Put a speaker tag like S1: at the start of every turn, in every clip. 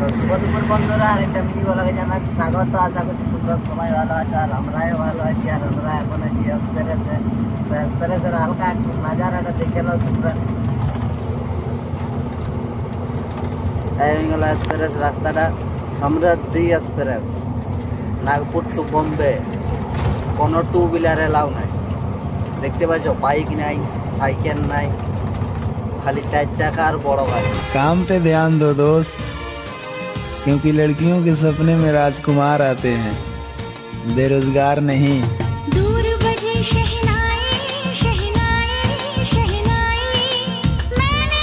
S1: তো শুভ দুপুর বন্ধুরা, আরেকটা মিনি ব্লগে জানাচ্ছি স্বাগত। আশা করছি তোমরা সবাই ভালো আছো, আর আমরাও ভালো আছি। আর আমরা এখন আছি এক্সপ্রেসে। তো এক্সপ্রেসের হালকা একটু নাজারাটা দেখে নাও তোমরা। এই গেল এক্সপ্রেস রাস্তাটা, সমৃদ্ধি এক্সপ্রেস, নাগপুর টু বোম্বে। কোনো টু হুইলার এলাও নাই, দেখতে পাচ্ছ? বাইক নাই, সাইকেল নাই, খালি 4 চাকা আর বড় গাড়ি।
S2: काम पे ध्यान दो दोस्त, क्योंकि लड़कियों के सपने में राजकुमार आते हैं, बेरोजगार नहीं।
S3: दूर बजे शहनाई शहनाई शहनाई मैंने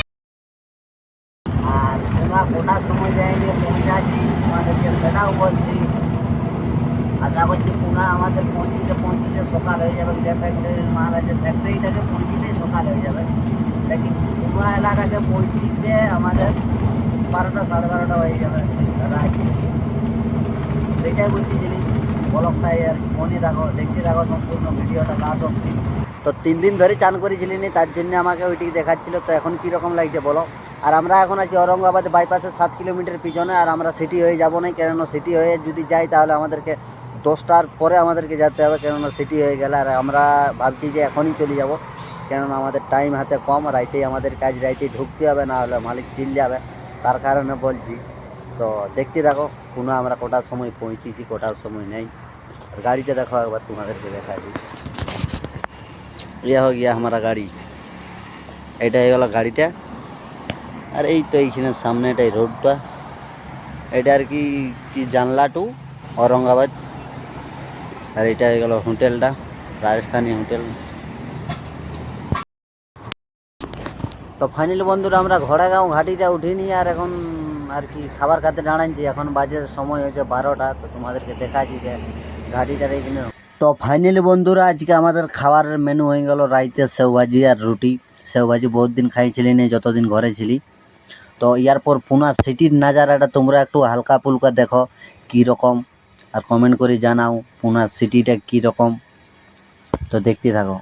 S1: আর তোমরা কোটার সময় যায়নি পৌঁছাচ্ছি তোমাদেরকে সেটাও বলছি। আশা করছি পুনা আমাদের পৌঁছিতে সকাল হয়ে যাবে। যে ফ্যাক্টরির মাল আছে ফ্যাক্টরিটাকে পৌঁছিতেই সকাল হয়ে যাবে, লেকিন পুনা এলাকাকে পৌঁছিতে আমাদের 12টা 12:30 হয়ে যাবে রাত। সেটাই বলছি জিনিস, ব্লগটাই আর মনে রাখো, দেখতে থাকো সম্পূর্ণ ভিডিওটা লাস্ট অব্দি। তো 3 দিন ধরে চান করেছিলি নি, তার জন্য আমাকে ওইটিকে দেখাচ্ছিল। তো এখন কীরকম লাগছে বলো। আর আমরা এখন আছি ঔরঙ্গাবাদ বাইপাসের 7 কিলোমিটার পিছনে। আর আমরা সিটি হয়ে যাবো না, কেননা সিটি হয়ে যদি যাই তাহলে আমাদেরকে 10টার পরে আমাদেরকে যেতে হবে, কেননা সিটি হয়ে গেলে। আর আমরা ভাবছি যে এখনই চলে যাব, কেননা আমাদের টাইম হাতে কম, রাইতেই আমাদের কাজ, রাইতেই ঢুকতে হবে, না হলে মালিক চিল যাবে। তার কারণে বলছি। তো দেখতে দেখো পুনঃ আমরা কটার সময় পৌঁছেছি, কটার সময় নেই। আর গাড়িটা দেখো একবার, তোমাদেরকে দেখাই দিই। ইয়ে হয়ে গিয়া हमारा গাড়ি, এটা হয়ে গেল গাড়িটা। আর এই তো এইখানে সামনে এটাই রোডটা, এটা আর কি কি জানলা টু ঔরঙ্গাবাদ। আর এটা হয়ে গেল হোটেলটা, রাজস্থানী হোটেল। তো ফাইনালি বন্ধুরা আমরা ঘোড়াগাঁও ঘাটিটা উঠিনি, আর এখন আর কি খাবার খেতে দাঁড়াচ্ছি। এখন বাজে সময় হয়েছে 12টা। তো তোমাদেরকে দেখাচ্ছি যে ঘাটিটার এইখানে। তো ফাইনালি বন্ধুরা আজকে আমাদের খাবারের মেনু হয়ে গেল রাইতে সেওভাজি আর রুটি। সেওভাজি বহুত দিন খাইছিলি না, যতদিন ঘরে ছিলি। তো ইয়ারপর পুনা সিটির নাজারাটা তোমরা একটু হালকা ফুলকা দেখো কীরকম, আর কমেন্ট করে জানাও পুনা সিটিটা কীরকম। তো দেখতে থাকো।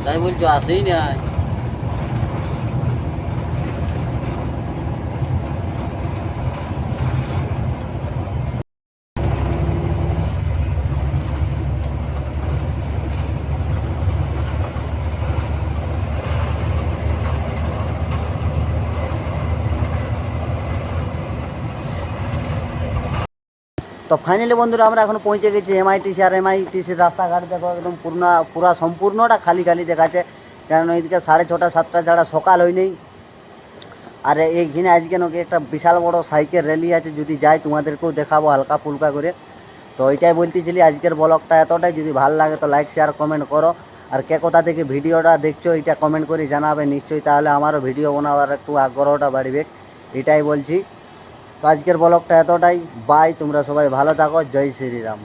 S1: তাই বলছো আসেই না। তো ফাইনালি বন্ধুরা আমরা এখন পৌঁছে গেছি এমআইটিসি। আর এমআইটিসির রাস্তাঘাট দেখো একদম পুরা সম্পূর্ণটা খালি খালি দেখাচ্ছে, কারণ ওইদিকে 6:30 7টা ছাড়া সকাল হয়নি। আর এইখানে আজকে নাকি একটা বিশাল বড় সাইকেল র্যালি আছে, যদি যাই তোমাদেরকেও দেখাবো হালকা ফুলকা করে। তো ওইটাই বলতেছিলি আজকের ব্লগটা এতটাই। যদি ভালো লাগে তো লাইক শেয়ার কমেন্ট করো। আর কে কোথা থেকে ভিডিওটা দেখছো এটা কমেন্ট করে জানাবে নিশ্চয়ই, তাহলে আমারও ভিডিও বানাবার একটু আগ্রহটা বাড়বে, এটাই বলছি। তো আজকের ব্লগটা এতটাই। বাই, তোমরা সবাই ভালো থাকো। জয় শ্রীরাম।